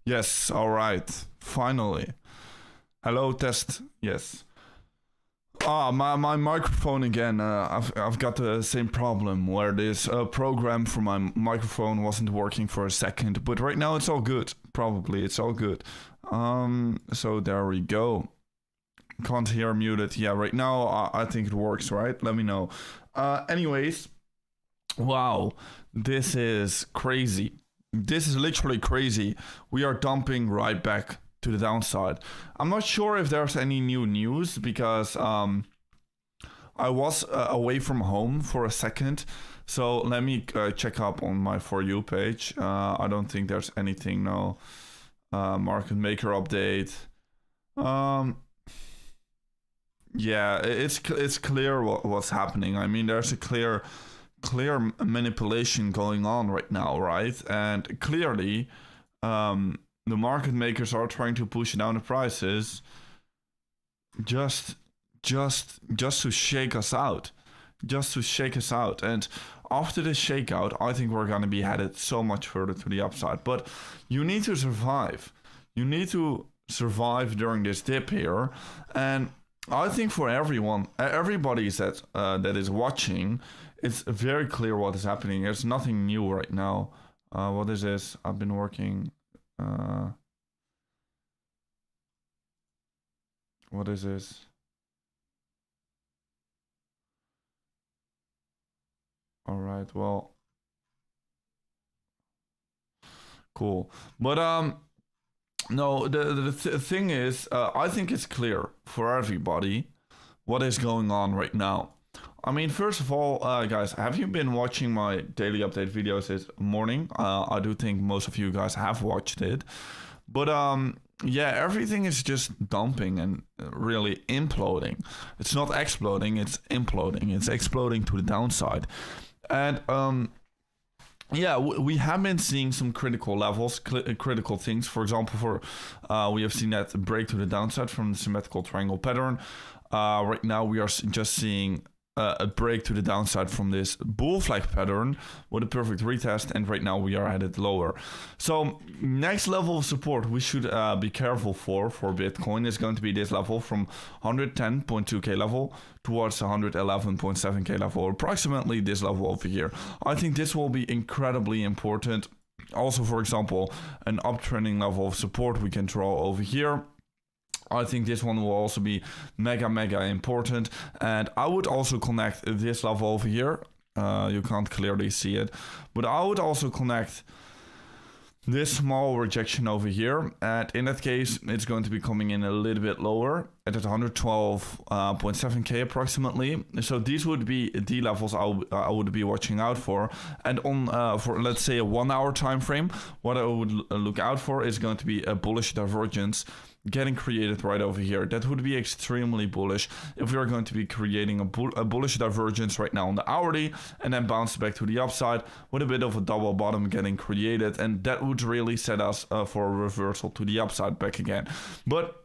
Yes, all right. Finally. Hello, test. Yes. My microphone again. I've got the same problem where this program for my microphone wasn't working for a second, but right now it's all good. Probably it's all good. So there we go. Can't hear muted. Yeah, right now I think it works, right? Let me know. Anyways, wow, this is crazy. This is literally crazy. We are dumping right back to the downside. I'm not sure if there's any new news because I was away from home for a second. So let me check up on my For You page. I don't think there's anything now. Market maker update. Yeah, it's clear what's happening. I mean, there's a clear manipulation going on right now, right? And clearly, the market makers are trying to push down the prices just to shake us out. And after this shakeout, I think we're going to be headed so much further to the upside. But you need to survive. You need to survive during this dip here. And I think for everybody that is watching, it's very clear what is happening. There's nothing new right now. What is this? I've been working. What is this? All right. Well, cool. But no. The thing is, I think it's clear for everybody what is going on right now. I mean, first of all, guys, have you been watching my daily update videos this morning? I do think most of you guys have watched it. But yeah, everything is just dumping and really imploding. It's not exploding, it's imploding. It's exploding to the downside. And yeah, we have been seeing some critical levels, critical things. For example, we have seen that break to the downside from the symmetrical triangle pattern. Right now, we are just seeing a break to the downside from this bull flag pattern with a perfect retest, and right now we are headed lower. So next level of support we should be careful for Bitcoin is going to be this level from 110.2k level towards 111.7k level, approximately this level over here. I think this will be incredibly important. Also, for example, an uptrending level of support we can draw over here. I think this one will also be mega important. And I would also connect this level over here. You can't clearly see it. But I would also connect this small rejection over here. And in that case, it's going to be coming in a little bit lower at 112.7k approximately. So these would be the levels I would be watching out for. And on for let's say a 1 hour time frame, what I would look out for is going to be a bullish divergence getting created right over here. That would be extremely bullish if we are going to be creating a bullish divergence right now on the hourly and then bounce back to the upside with a bit of a double bottom getting created, and that would really set us for a reversal to the upside back again. But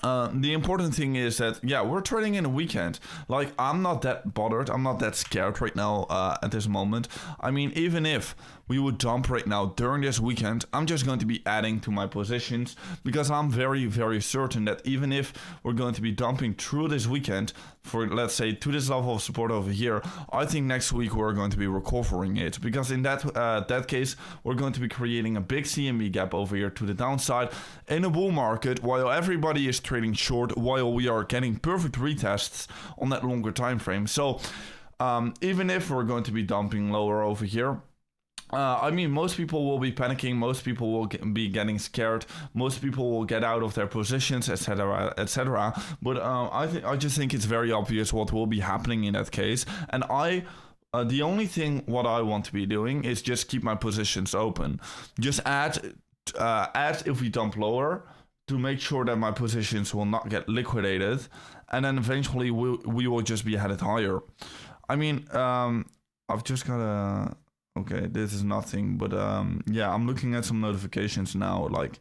the important thing is that, yeah, we're trading in a weekend. Like, I'm not that bothered. I'm not that scared right now at this moment. I mean, even if we would dump right now during this weekend, I'm just going to be adding to my positions because I'm very certain that even if we're going to be dumping through this weekend for, let's say, to this level of support over here, I think next week we're going to be recovering it, because in that case, we're going to be creating a big CME gap over here to the downside in a bull market while everybody is trading short, while we are getting perfect retests on that longer time frame. So even if we're going to be dumping lower over here, I mean, most people will be panicking, most people will be getting scared, most people will get out of their positions, etc., etc. But I just think it's very obvious what will be happening in that case. And the only thing what I want to be doing is just keep my positions open. Just add if we dump lower to make sure that my positions will not get liquidated, and then eventually we will just be headed higher. I mean, I've just got a... Okay, this is nothing, but yeah, I'm looking at some notifications now, like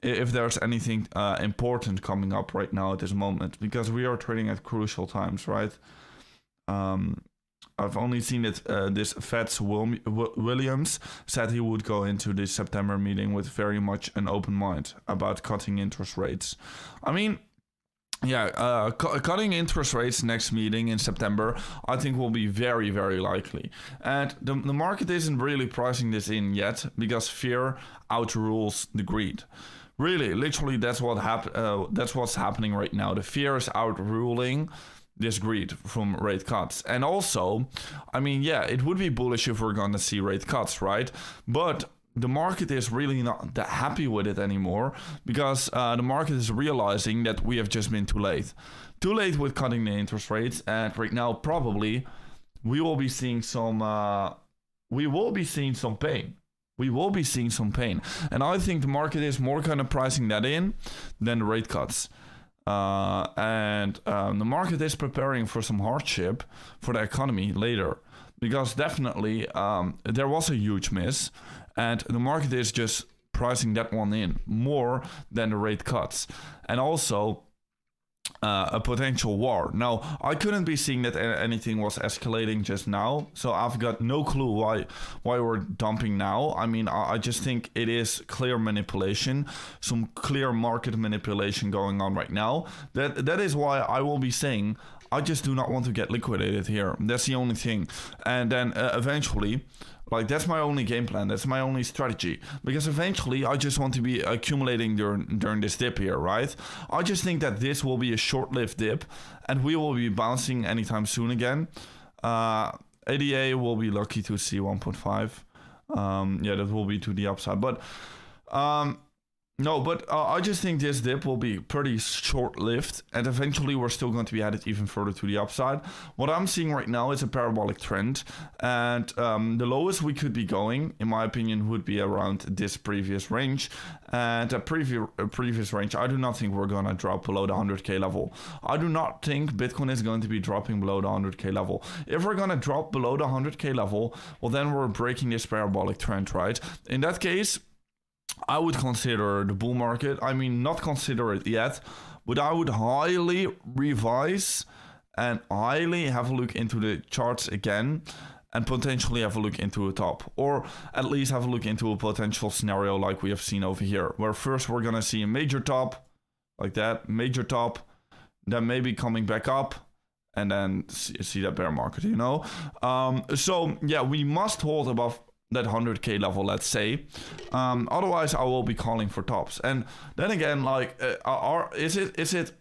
if there's anything important coming up right now at this moment, because we are trading at crucial times, right? I've only seen it. This Fed's Williams said he would go into the September meeting with very much an open mind about cutting interest rates. I mean, yeah, cutting interest rates next meeting in September, I think will be very, very likely. And the market isn't really pricing this in yet because fear outrules the greed. Really, literally, that's what's happening right now. The fear is outruling this greed from rate cuts. And also, I mean, yeah, it would be bullish if we're going to see rate cuts, right? But the market is really not that happy with it anymore because the market is realizing that we have just been too late. Too late with cutting the interest rates, and right now probably we will be seeing some pain. We will be seeing some pain. And I think the market is more kind of pricing that in than the rate cuts. And the market is preparing for some hardship for the economy later. Because definitely there was a huge miss. And the market is just pricing that one in more than the rate cuts. And also a potential war. Now, I couldn't be seeing that anything was escalating just now. So I've got no clue why we're dumping now. I mean, I just think it is clear manipulation. Some clear market manipulation going on right now. That is why I will be saying I just do not want to get liquidated here. That's the only thing. And then eventually, like, that's my only game plan. That's my only strategy. Because eventually, I just want to be accumulating during this dip here, right? I just think that this will be a short-lived dip. And we will be bouncing anytime soon again. ADA will be lucky to see 1.5. Yeah, that will be to the upside. But I just think this dip will be pretty short-lived, and eventually we're still going to be headed even further to the upside. What I'm seeing right now is a parabolic trend, and the lowest we could be going, in my opinion, would be around this previous range. And a previous range, I do not think we're going to drop below the 100k level. I do not think Bitcoin is going to be dropping below the 100k level. If we're going to drop below the 100k level, well, then we're breaking this parabolic trend, right? In that case, I would consider the bull market. I mean, not consider it yet, but I would highly revise and highly have a look into the charts again and potentially have a look into a top, or at least have a look into a potential scenario like we have seen over here, where first we're going to see a major top like that, major top, then maybe coming back up, and then see that bear market, you know? So yeah, we must hold above that 100k level, let's say. Otherwise, I will be calling for tops. And then again, like, is it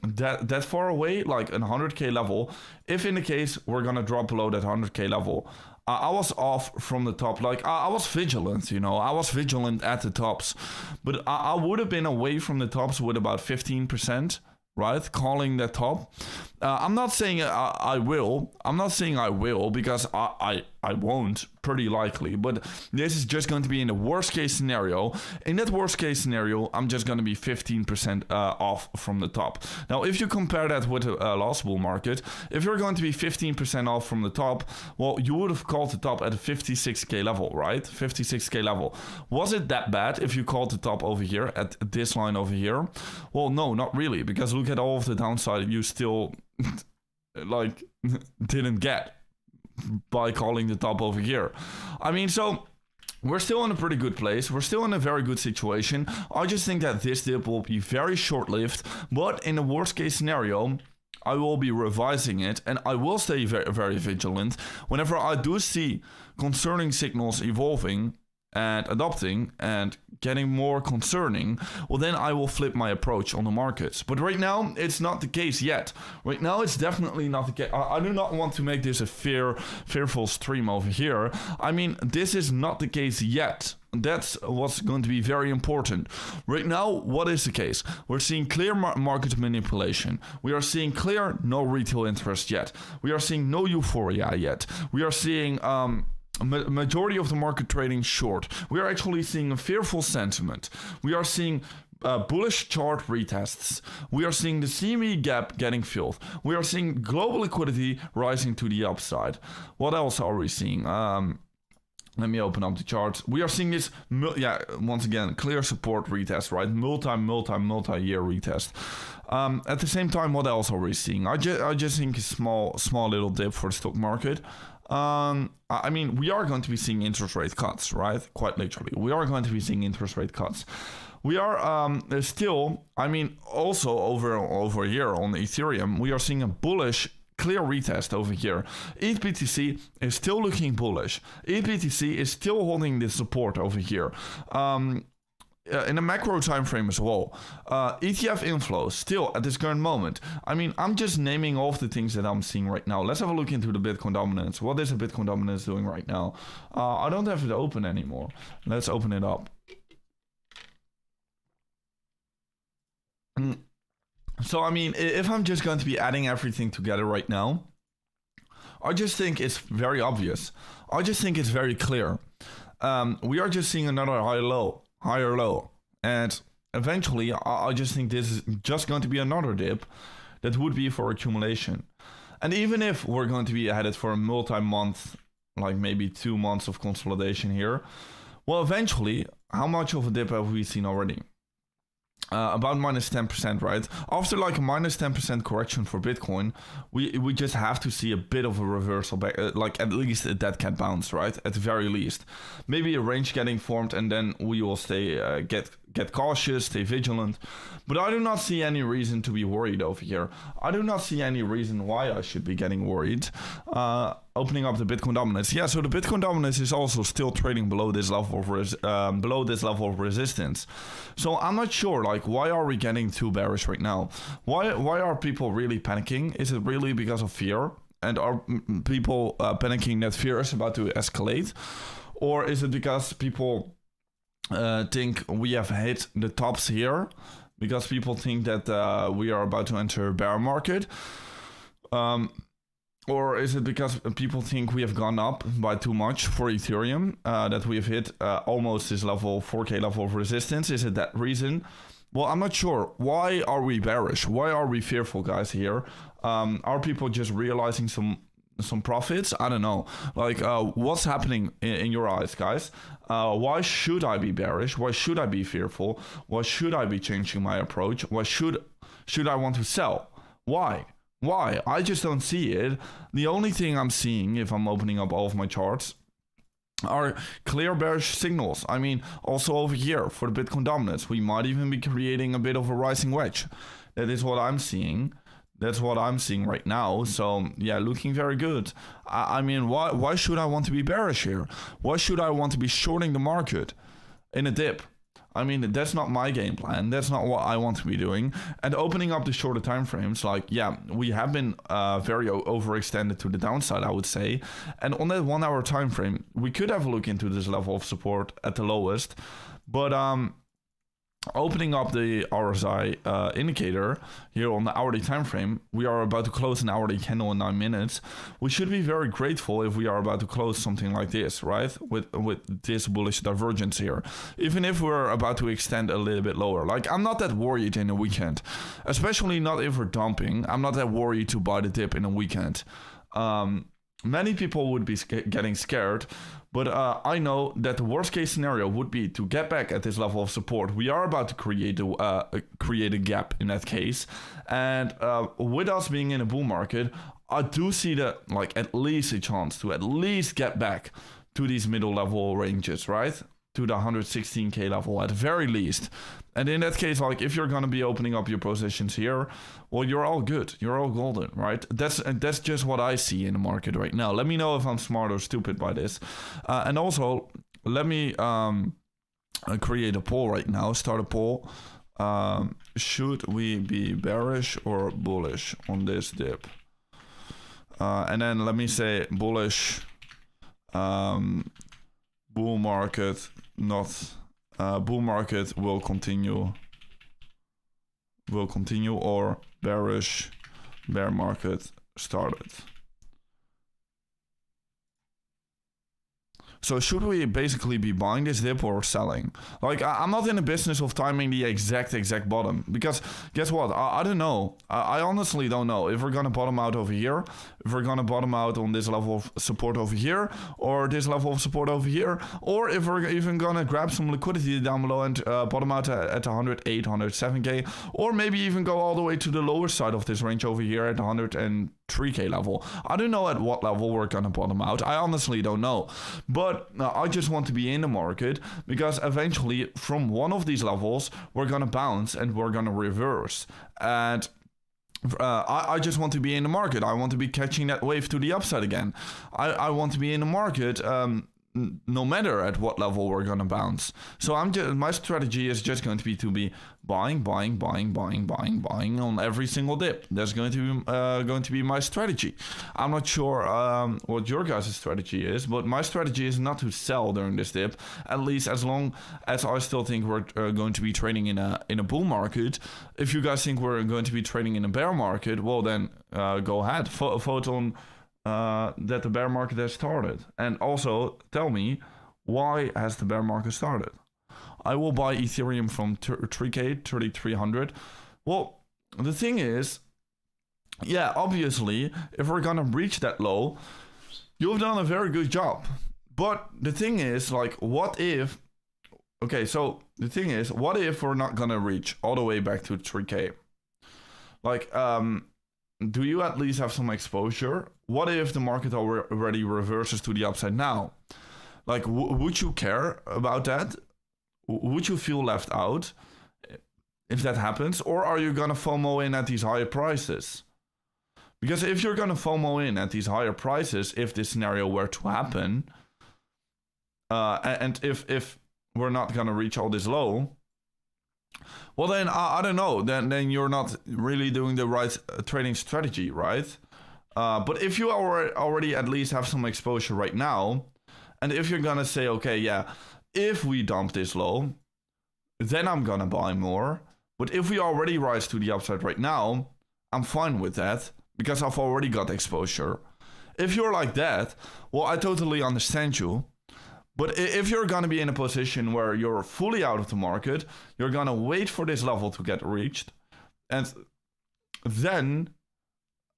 that far away, like an 100k level? If in the case we're gonna drop below that 100k level, I was off from the top. Like, I was vigilant, you know. I was vigilant at the tops, but I would have been away from the tops with about 15%. Right, calling that top. I'm not saying I will. I'm not saying I will, because I won't, pretty likely. But this is just going to be in the worst case scenario. In that worst case scenario, I'm just going to be 15% off from the top. Now, if you compare that with a last bull market, if you're going to be 15% off from the top, well, you would have called the top at a 56k level, right? 56k level. Was it that bad if you called the top over here at this line over here? Well, no, not really, because look at all of the downside you still like didn't get by calling the top over here. I mean, so we're still in a pretty good place. We're still in a very good situation. I just think that this dip will be very short-lived, but in the worst case scenario, I will be revising it, and I will stay very, very vigilant whenever I do see concerning signals evolving and adopting and getting more concerning. Well, then I will flip my approach on the markets. But right now, it's not the case yet. Right now, it's definitely not the case. I do not want to make this a fearful stream over here. I mean, this is not the case yet. That's what's going to be very important. Right now, what is the case? We're seeing clear market manipulation. We are seeing clear no retail interest yet. We are seeing no euphoria yet. We are seeing majority of the market trading short. We are actually seeing a fearful sentiment. We are seeing bullish chart retests. We are seeing the CME gap getting filled. We are seeing global liquidity rising to the upside. What else are we seeing? Let me open up the charts. We are seeing this, once again, clear support retest, right? Multi-year retest. At the same time, what else are we seeing? I just think a small little dip for the stock market. I mean, we are going to be seeing interest rate cuts, right? Quite literally. We are going to be seeing interest rate cuts. We are still, I mean, also over here on Ethereum, we are seeing a bullish clear retest over here. ETH-BTC is still looking bullish. ETH-BTC is still holding this support over here. In a macro time frame as well. ETF inflows still at this current moment. I mean, I'm just naming all of the things that I'm seeing right now. Let's have a look into the Bitcoin dominance. What is the Bitcoin dominance doing right now? I don't have it open anymore. Let's open it up. So, I mean, if I'm just going to be adding everything together right now, I just think it's very obvious. I just think it's very clear. We are just seeing another higher low. And eventually, I just think this is just going to be another dip that would be for accumulation. And even if we're going to be headed for a multi-month, like maybe 2 months of consolidation here, well, eventually, how much of a dip have we seen already? About minus 10%, right? After like a minus 10% correction for Bitcoin, we just have to see a bit of a reversal back, like at least a dead cat bounce, right? At the very least, maybe a range getting formed, and then we will stay get cautious, stay vigilant. But I do not see any reason to be worried over here. I do not see any reason why I should be getting worried. Opening up the Bitcoin dominance, yeah. So the Bitcoin dominance is also still trading below this level of resistance. So I'm not sure, like, why are we getting too bearish right now? Why are people really panicking? Is it really because of fear? And are people panicking that fear is about to escalate, or is it because people think we have hit the tops here? Because people think that we are about to enter a bear market. Or is it because people think we have gone up by too much for Ethereum, that we have hit almost this level, 4K level of resistance? Is it that reason? Well, I'm not sure. Why are we bearish? Why are we fearful, guys, here? Are people just realizing some profits? I don't know. Like, what's happening in your eyes, guys? Why should I be bearish? Why should I be fearful? Why should I be changing my approach? Why should I want to sell? Why? I just don't see it. The only thing I'm seeing, if I'm opening up all of my charts, are clear bearish signals. I mean, also over here for the Bitcoin dominance, we might even be creating a bit of a rising wedge. That is what I'm seeing. That's what I'm seeing right now. So yeah, looking very good. I mean, why should I want to be bearish here? Why should I want to be shorting the market in a dip? I mean, that's not my game plan. That's not what I want to be doing. And opening up the shorter time frames, like, yeah, we have been very overextended to the downside, I would say. And on that 1 hour time frame, we could have a look into this level of support at the lowest. But opening up the RSI indicator here on the hourly time frame, we are about to close an hourly candle in 9 minutes. We should be very grateful if we are about to close something like this, right? With this bullish divergence here, even if we're about to extend a little bit lower. Like, I'm not that worried in a weekend, especially not if we're dumping. I'm not that worried to buy the dip in a weekend. Many people would be getting scared, but I know that the worst case scenario would be to get back at this level of support. We are about to create a gap in that case, and with us being in a bull market, I do see at least a chance to at least get back to these middle level ranges, right? To the 116k level at the very least. And in that case, like, if you're going to be opening up your positions here, well, you're all good. You're all golden, right? That's just what I see in the market right now. Let me know if I'm smart or stupid by this. And also, let me create a poll right now. Start a poll. Should we be bearish or bullish on this dip? And then let me say bullish, bull market, not bull market will continue, or bearish, bear market started. So should we basically be buying this dip or selling? Like, I'm not in the business of timing the exact bottom, because guess what? I don't know. I honestly don't know if we're gonna bottom out over here, if we're gonna bottom out on this level of support over here, or this level of support over here, or if we're even gonna grab some liquidity down below and bottom out at 108, 107k, or maybe even go all the way to the lower side of this range over here at 103k level. I don't know at what level we're gonna bottom out. I honestly don't know, but I just want to be in the market, because eventually from one of these levels we're gonna bounce and we're gonna reverse, and I just want to be in the market. I want to be catching that wave to the upside again. I want to be in the market no matter at what level we're gonna bounce. So my strategy is just going to be buying on every single dip. That's going to be my strategy. I'm not sure what your guys' strategy is, but my strategy is not to sell during this dip. At least as long as I still think we're going to be trading in a bull market. If you guys think we're going to be trading in a bear market, well then go ahead, vote on that the bear market has started, and also tell me, why has the bear market started? I will buy Ethereum from 3k 3300. Well, the thing is, yeah, obviously if we're gonna reach that low, you've done a very good job, but the thing is, like, what if we're not gonna reach all the way back to 3k? Like, do you at least have some exposure? What if the market already reverses to the upside now? Like, would you care about that? Would you feel left out if that happens? Or are you gonna FOMO in at these higher prices? Because if you're gonna FOMO in at these higher prices, if this scenario were to happen, and if we're not gonna reach all this low, well then I don't know. Then you're not really doing the right trading strategy, right? But if you already at least have some exposure right now, and if you're gonna say, okay, yeah, if we dump this low, then I'm gonna buy more. But if we already rise to the upside right now, I'm fine with that, because I've already got exposure. If you're like that, well, I totally understand you. But if you're gonna be in a position where you're fully out of the market, you're gonna wait for this level to get reached, and then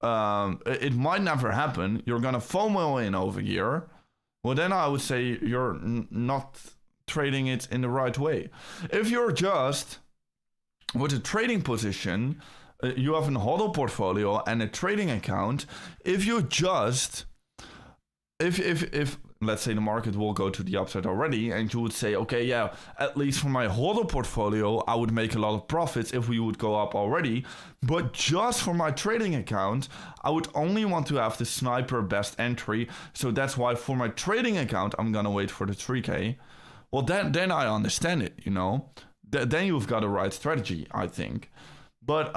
it might never happen, you're gonna FOMO in over here, well then I would say you're not trading it in the right way. If you're just with a trading position, you have a hodl portfolio and a trading account, if let's say the market will go to the upside already, and you would say, okay, yeah, at least for my hodl portfolio, I would make a lot of profits if we would go up already. But just for my trading account, I would only want to have the sniper best entry. So that's why for my trading account, I'm gonna wait for the 3k. Well, then I understand it, you know. Then you've got a right strategy, I think. But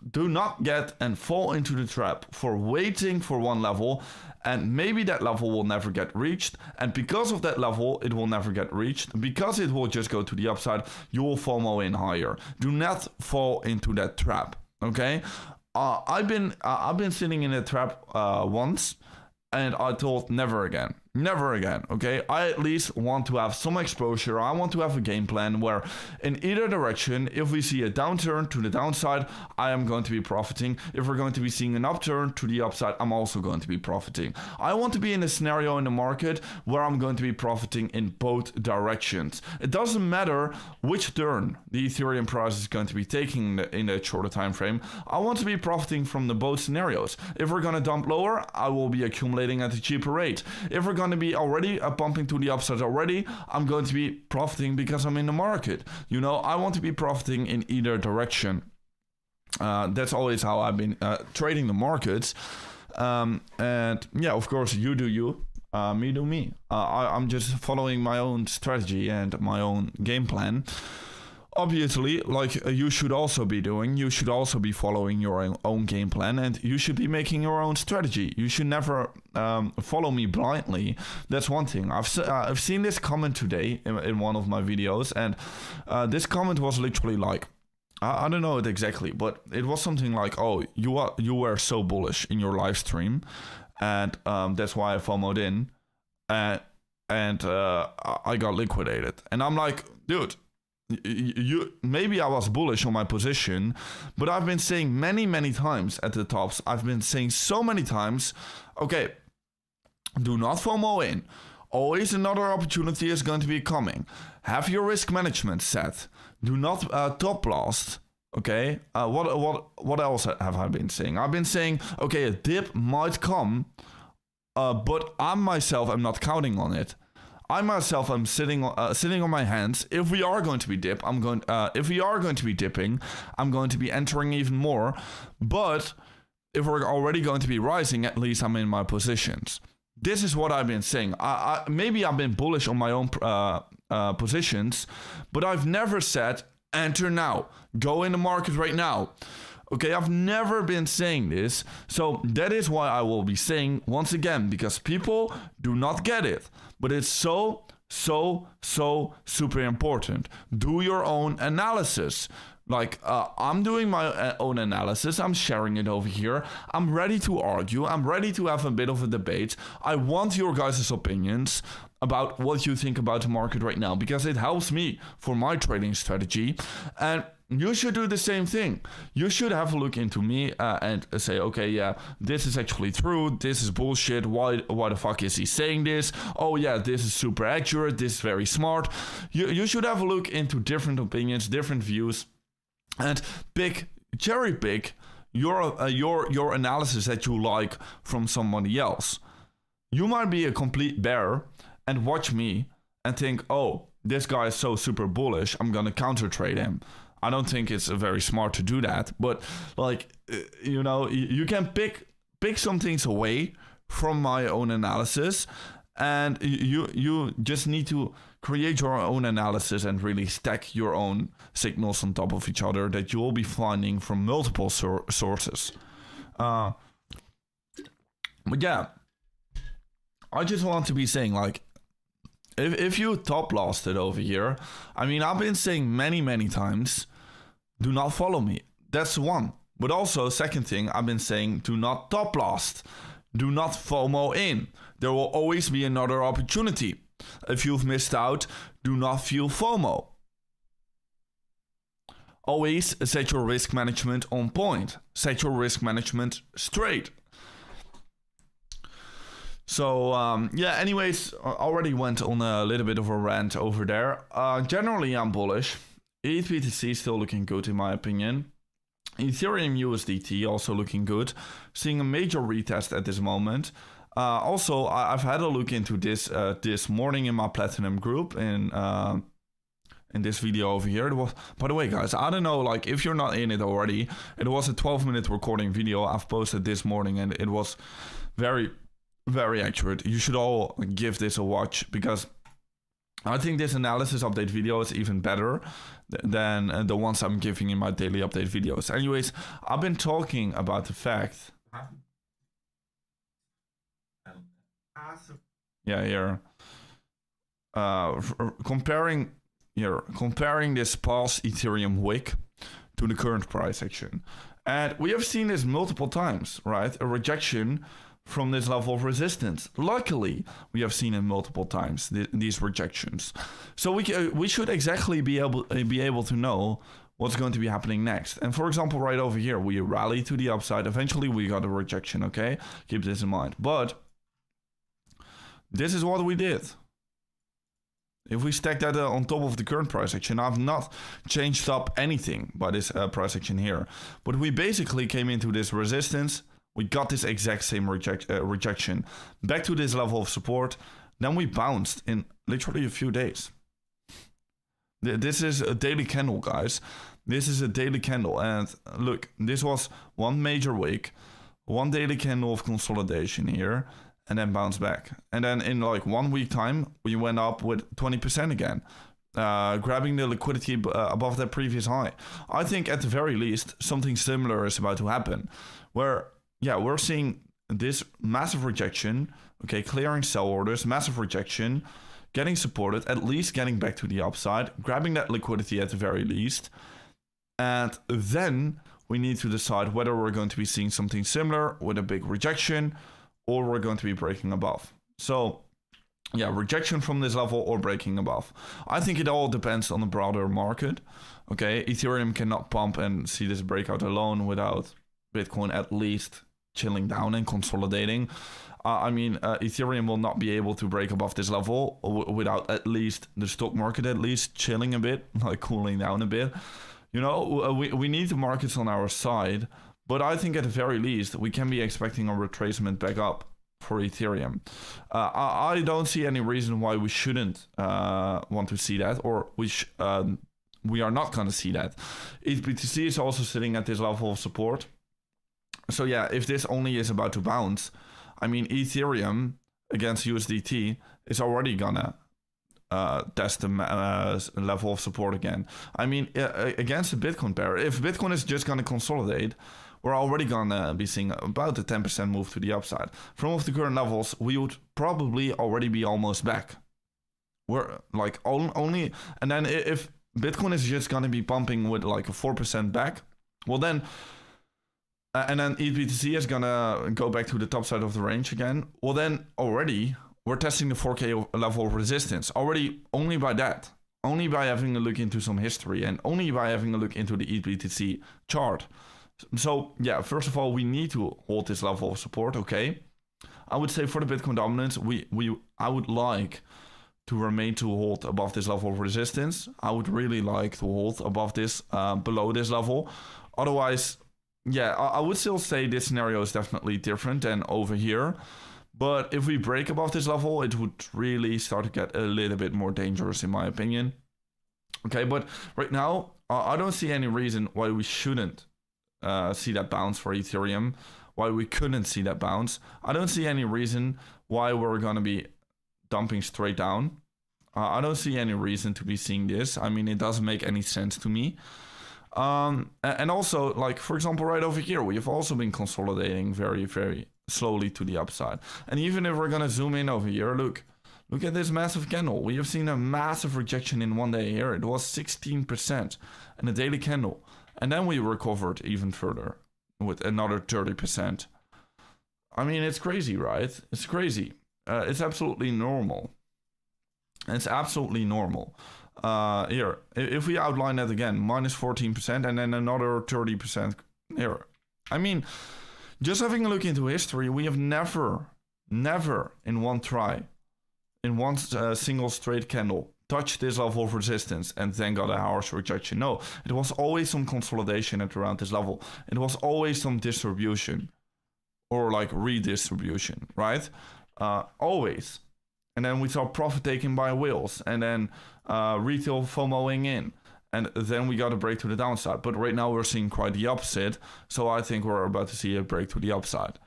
do not get and fall into the trap for waiting for one level, and maybe that level will never get reached, and because of that level it will never get reached, because it will just go to the upside, you will FOMO in higher. Do not fall into that trap, okay? I've been sitting in a trap once, and I thought never again. Never again, okay? I at least want to have some exposure. I want to have a game plan where in either direction, if we see a downturn to the downside, I am going to be profiting. If we're going to be seeing an upturn to the upside, I'm also going to be profiting. I want to be in a scenario in the market where I'm going to be profiting in both directions. It doesn't matter which turn the Ethereum price is going to be taking in a shorter time frame. I want to be profiting from the both scenarios. If we're going to dump lower, I will be accumulating at a cheaper rate. If we're going to be already pumping to the upside already, I'm going to be profiting because I'm in the market. You know, I want to be profiting in either direction. That's always how I've been trading the markets. And yeah, of course, you do you, me do me. I'm just following my own strategy and my own game plan. Obviously, like you should also be doing, you should also be following your own game plan, and you should be making your own strategy. You should never follow me blindly. That's one thing. I've seen this comment today in one of my videos, and this comment was literally like, I don't know it exactly, but it was something like, oh, you were so bullish in your live stream, and that's why I FOMO'd in. and I got liquidated. And I'm like, dude, you maybe I was bullish on my position, but I've been saying many times at the tops, I've been saying so many times, okay, do not FOMO in. Always another opportunity is going to be coming. Have your risk management set. Do not top loss. Okay. What else have I been saying? I've been saying, okay, a dip might come, but I myself am not counting on it. I myself am sitting on my hands. If we are going to be if we are going to be dipping, I'm going to be entering even more. But if we're already going to be rising, at least I'm in my positions. This is what I've been saying. Maybe I've been bullish on my own positions, but I've never said enter now, go in the market right now. Okay, I've never been saying this, so that is why I will be saying once again, because people do not get it, but it's so super important. Do your own analysis. Like, I'm doing my own analysis. I'm sharing it over here. I'm ready to argue. I'm ready to have a bit of a debate. I want your guys' opinions about what you think about the market right now, because it helps me for my trading strategy. And you should do the same thing. You should have a look into me and say, okay, yeah, this is actually true. This is bullshit. Why the fuck is he saying this? Oh yeah, this is super accurate. This is very smart. You should have a look into different opinions, different views, and cherry pick your analysis that you like from somebody else. You might be a complete bear and watch me and think, oh, this guy is so super bullish, I'm gonna counter trade him. I don't think it's very smart to do that, but like, you can pick some things away from my own analysis, and you just need to create your own analysis and really stack your own signals on top of each other that you will be finding from multiple sources. But yeah, I just want to be saying, like, if you top lost it over here, I mean, I've been saying many times, do not follow me. That's one. But also, second thing, I've been saying, do not top lost. Do not FOMO in. There will always be another opportunity. If you've missed out, do not feel FOMO. Always set your risk management on point. Set your risk management straight. So, anyways, I already went on a little bit of a rant over there. Generally, I'm bullish. ETH/BTC is still looking good in my opinion. Ethereum USDT also looking good. Seeing a major retest at this moment. Also, I've had a look into this this morning in my Platinum group in this video over here. It was, by the way, guys, I don't know, like, if you're not in it already, it was a 12-minute recording video I've posted this morning, and it was very accurate. You should all give this a watch, because I think this analysis update video is even better than the ones I'm giving in my daily update videos. Anyways, I've been talking about the fact... Yeah, here. Comparing this past Ethereum wick to the current price action. And we have seen this multiple times, right? A rejection from this level of resistance. Luckily, we have seen it multiple times, these rejections. So we should exactly be able to know what's going to be happening next. And for example, right over here, we rallied to the upside. Eventually, we got a rejection, okay? Keep this in mind. But this is what we did. If we stack that on top of the current price action, I've not changed up anything by this price action here. But we basically came into this resistance. We got this exact same rejection. Back to this level of support. Then we bounced in literally a few days. This is a daily candle, guys. This is a daily candle. And look, this was one major wick. One daily candle of consolidation here. And then bounce back. And then in like 1 week time, we went up with 20% again. Grabbing the liquidity above that previous high. I think at the very least, something similar is about to happen. Where, yeah, we're seeing this massive rejection. Okay, clearing sell orders, massive rejection. Getting supported, at least getting back to the upside. Grabbing that liquidity at the very least. And then we need to decide whether we're going to be seeing something similar with a big rejection, or we're going to be breaking above. So rejection from this level or breaking above. I think it all depends on the broader market. Okay, Ethereum cannot pump and see this breakout alone without Bitcoin at least chilling down and consolidating. Ethereum will not be able to break above this level without at least the stock market at least chilling a bit, like cooling down a bit. We need the markets on our side, but I think at the very least we can be expecting a retracement back up for Ethereum. I don't see any reason why we shouldn't want to see that, or we are not going to see that. BTC is also sitting at this level of support. So yeah, if this only is about to bounce, Ethereum against USDT is already gonna test the level of support again. Against the Bitcoin pair, if Bitcoin is just gonna consolidate, we're already gonna be seeing about a 10% move to the upside. From the current levels, we would probably already be almost back. We're like only, and then if Bitcoin is just gonna be pumping with like a 4% back, well then. And then EBTC is gonna go back to the top side of the range again. Well, then already we're testing the 4K level of resistance. Already only by that. Only by having a look into some history and only by having a look into the EBTC chart. So yeah, first of all, we need to hold this level of support, okay? I would say for the Bitcoin dominance, I would like to remain to hold above this level of resistance. I would really like to hold above this, below this level. Otherwise, yeah, I would still say this scenario is definitely different than over here. But if we break above this level, it would really start to get a little bit more dangerous in my opinion. Okay, but right now, I don't see any reason why we shouldn't see that bounce for Ethereum, why we couldn't see that bounce. I don't see any reason why we're going to be dumping straight down. I don't see any reason to be seeing this. It doesn't make any sense to me. And also, like, for example, right over here, we have also been consolidating very, very slowly to the upside. And even if we're going to zoom in over here, look at this massive candle. We have seen a massive rejection in one day here. It was 16% in a daily candle. And then we recovered even further with another 30%. It's crazy, right? It's crazy. It's absolutely normal. It's absolutely normal. Here, if we outline that again, minus 14% and then another 30% here. Just having a look into history, we have never in one try, in one single straight candle, touched this level of resistance and then got a harsh rejection. No, it was always some consolidation at around this level. It was always some distribution or like redistribution, right? Always. And then we saw profit taken by whales and then retail FOMOing in. And then we got a break to the downside. But right now we're seeing quite the opposite. So I think we're about to see a break to the upside.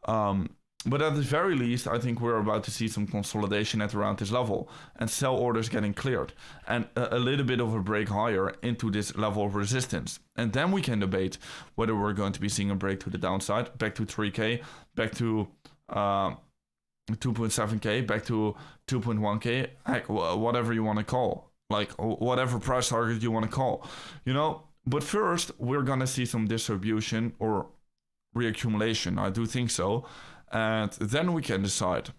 But at the very least, I think we're about to see some consolidation at around this level. And sell orders getting cleared. And a little bit of a break higher into this level of resistance. And then we can debate whether we're going to be seeing a break to the downside. Back to 3K. Back to 2.7K. Back to 2.1K. Heck, whatever you want to call. Like whatever price target you want to call, But first, we're going to see some distribution or reaccumulation. I do think so. And then we can decide.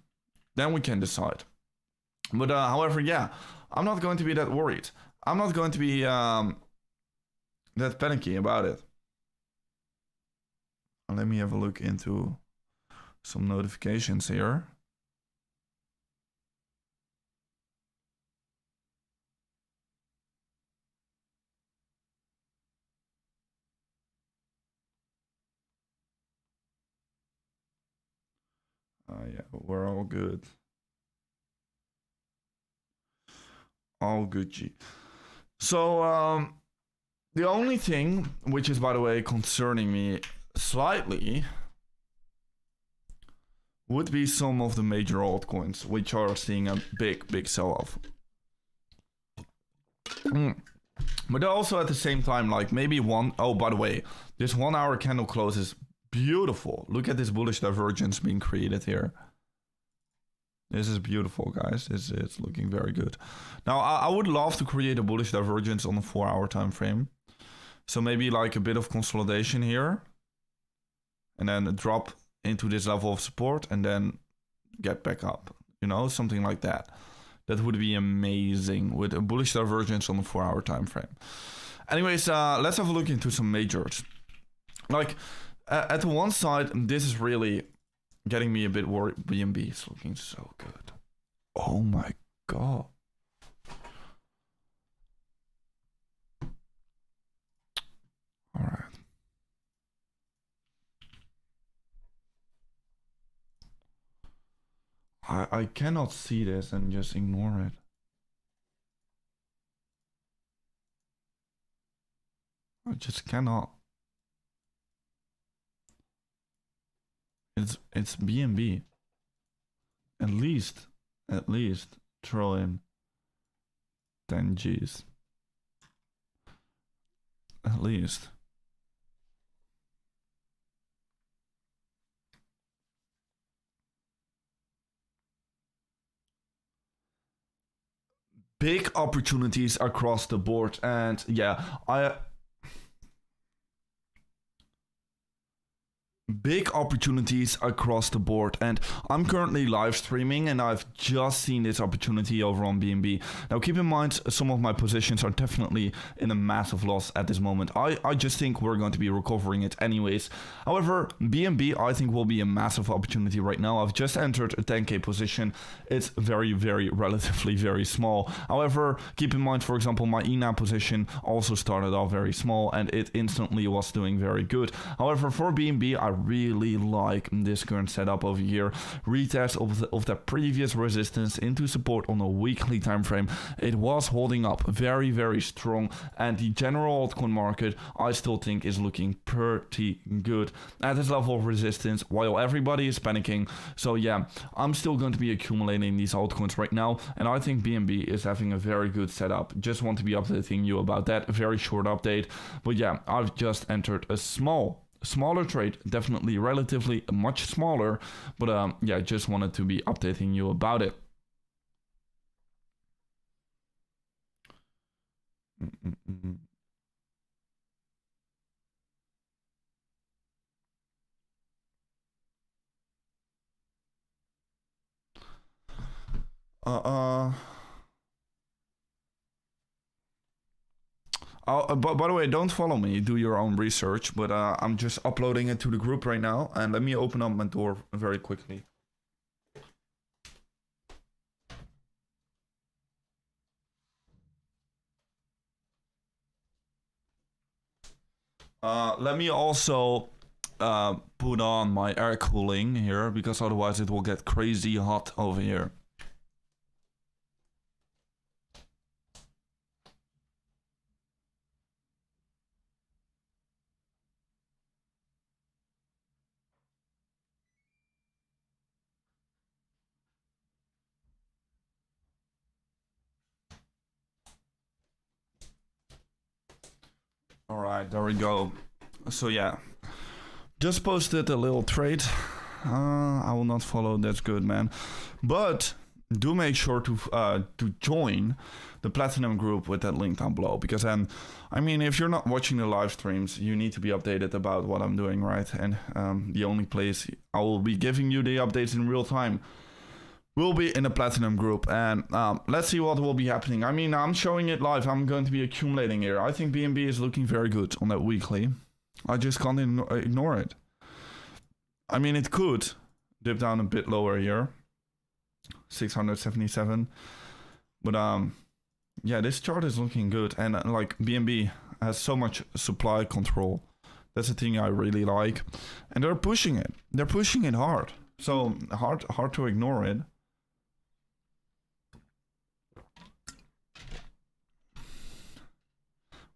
But however, yeah, I'm not going to be that worried. I'm not going to be that panicky about it. Let me have a look into some notifications here. Yeah, we're all good. All good, G. So, the only thing, which is, by the way, concerning me slightly, would be some of the major altcoins, which are seeing a big sell-off. But also at the same time, like maybe oh, by the way, this 1 hour candle close is beautiful. Look at this bullish divergence being created here. This is beautiful, guys. It's looking very good. Now, I would love to create a bullish divergence on a 4 hour time frame. So maybe like a bit of consolidation here. And then a drop into this level of support and then get back up. you know, something like that. That would be amazing with a bullish divergence on the 4-hour time frame. Anyways, let's have a look into some majors. Like, at the one side, this is really getting me a bit worried. BNB is looking so good. Oh my god. All right. I cannot see this and just ignore it. I just cannot. It's BNB. At least throw in 10 G's. At least. Big opportunities across the board, and yeah, big opportunities across the board, and I'm currently live streaming and I've just seen this opportunity over on BNB. Now keep in mind, some of my positions are definitely in a massive loss at this moment. I just think we're going to be recovering it anyways. However, BNB I think will be a massive opportunity right now. I've just entered a 10k position. It's very relatively very small. However, keep in mind, for example, my ENAP position also started off very small and it instantly was doing very good. However, for BNB I really like this current setup over here. Retest of the previous resistance into support on a weekly time frame. It was holding up very strong, and the general altcoin market I still think is looking pretty good at this level of resistance while everybody is panicking. So yeah, I'm still going to be accumulating these altcoins right now, and I think BNB is having a very good setup. Just want to be updating you about that. A very short update, but yeah, I've just entered a smaller trade, definitely relatively much smaller, but yeah, just wanted to be updating you about it. By the way, don't follow me, do your own research, but I'm just uploading it to the group right now, and let me open up my door very quickly. Let me also put on my air cooling here, because otherwise it will get crazy hot over here. All right, there we go. So yeah, just posted a little trade. I will not follow. That's good, man. But do make sure to join the Platinum group with that link down below, because then, I mean, if you're not watching the live streams, you need to be updated about what I'm doing, right? And the only place I will be giving you the updates in real time will be in the Platinum group, and let's see what will be happening. I mean, I'm showing it live. I'm going to be accumulating here. I think BNB is looking very good on that weekly. I just can't ignore it. I mean, it could dip down a bit lower here, 677, but yeah, this chart is looking good, and like BNB has so much supply control. That's the thing I really like, and they're pushing it. They're pushing it hard, so hard to ignore it.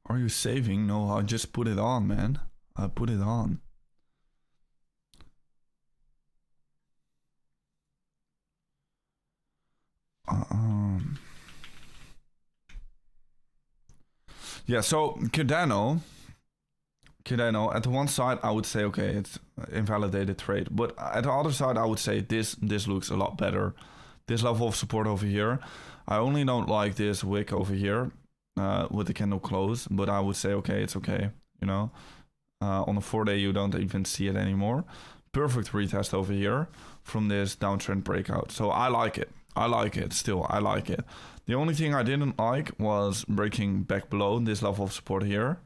Are you saving? No, I just put it on, man. I put it on. Yeah, so Cardano, at the one side I would say, okay, it's invalidated trade, but at the other side I would say this looks a lot better. This level of support over here. I only don't like this wick over here with the candle close, but I would say, okay, it's okay, you know. On the 4-day you don't even see it anymore. Perfect retest over here from this downtrend breakout. So I like it. I like it still. I like it. The only thing I didn't like was breaking back below this level of support here.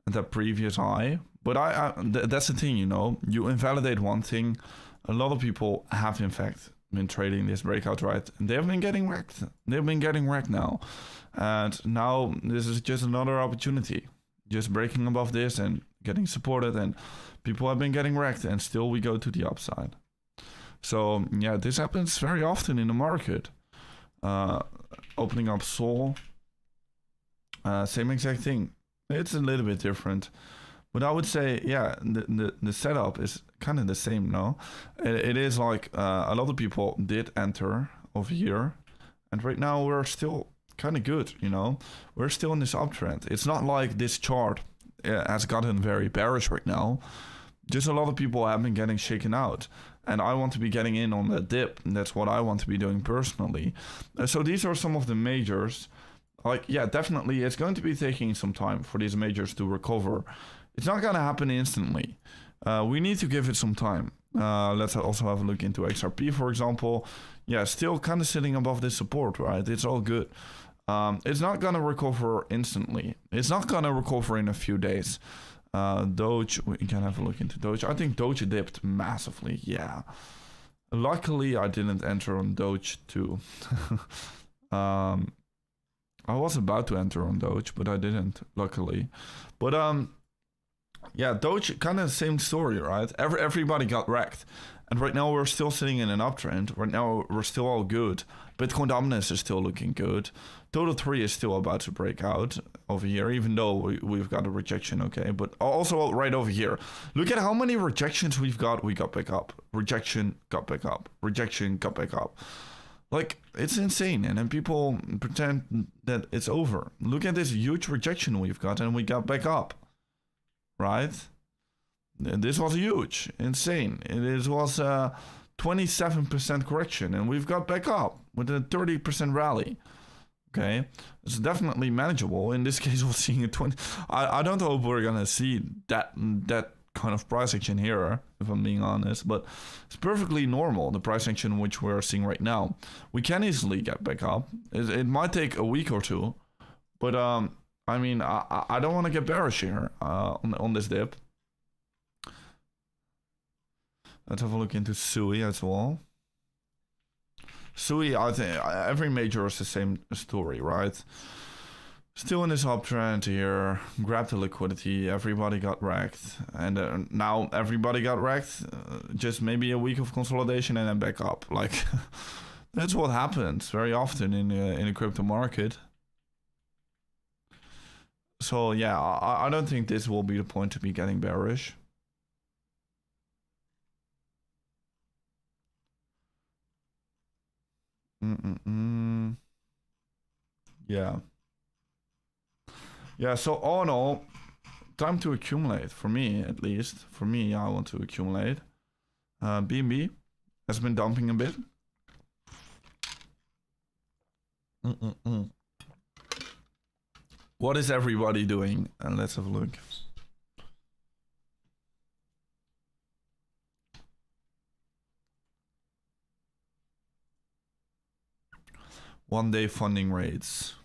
And that previous high. But that's the thing, you know. You invalidate one thing. A lot of people have, in fact, been trading this breakout, right? And they've been getting wrecked. They've been getting wrecked now. And now this is just another opportunity. Just breaking above this and getting supported. And people have been getting wrecked. And still we go to the upside. So, yeah, this happens very often in the market. Opening up Sol. Same exact thing. It's a little bit different. But I would say, yeah, the setup is kind of the same, no? It is like a lot of people did enter over here. And right now we're still kind of good, you know? We're still in this uptrend. It's not like this chart has gotten very bearish right now. Just a lot of people have been getting shaken out. And I want to be getting in on that dip. And that's what I want to be doing personally. So these are some of the majors. Like, yeah, definitely it's going to be taking some time for these majors to recover. It's not going to happen instantly. We need to give it some time. Let's also have a look into XRP, for example. Yeah, still kind of sitting above this support, right? It's all good. It's not going to recover instantly. It's not going to recover in a few days. Doge, we can have a look into Doge. I think Doge dipped massively, yeah. Luckily, I didn't enter on Doge too. I was about to enter on Doge, but I didn't, luckily. But yeah, Doge, kind of the same story, right? Everybody got wrecked. And right now we're still sitting in an uptrend. Right now we're still all good. Bitcoin dominance is still looking good. Total 3 is still about to break out over here, even though we've got a rejection, okay? But also right over here. Look at how many rejections we've got. We got back up. Rejection, got back up. Rejection, got back up. Like, it's insane. And then people pretend that it's over. Look at this huge rejection we've got, and we got back up. Right? This was huge. Insane. It was a 27% correction, and we've got back up with a 30% rally. Okay? It's definitely manageable. In this case, we're seeing a 20... I don't hope we're going to see that kind of price action here, if I'm being honest, but it's perfectly normal, the price action which we're seeing right now. We can easily get back up. It might take a week or two, but I mean, I don't want to get bearish here on this dip. Let's have a look into SUI as well. SUI, I think every major is the same story, right? Still in this uptrend here, grab the liquidity, everybody got wrecked, and now everybody got wrecked, just maybe a week of consolidation and then back up. Like, that's what happens very often in the crypto market. So yeah, I don't think this will be the point to be getting bearish. Yeah. Yeah, so all in all, time to accumulate, for me at least. For me, I want to accumulate. BNB has been dumping a bit. What is everybody doing? And let's have a look. One-day funding rates.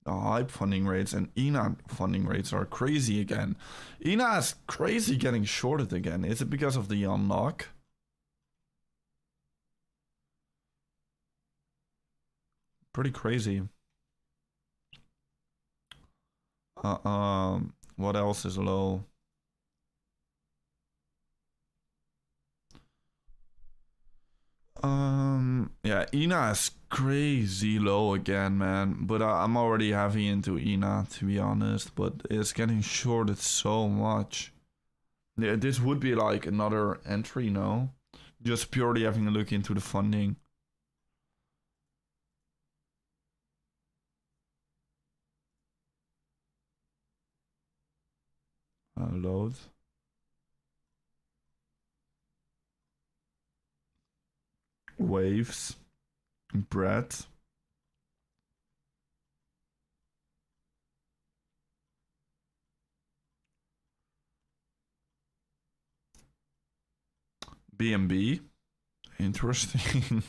Hype funding rates and ENA funding rates are crazy again. ENA is crazy getting shorted again. Is it because of the unlock? Pretty crazy. What else is low? Yeah, ENA is crazy low again, man. But I'm already heavy into ENA, to be honest. But it's getting shorted so much. Yeah, this would be like another entry, no? Just purely having a look into the funding. Load. Waves. Bread. BNB. Interesting.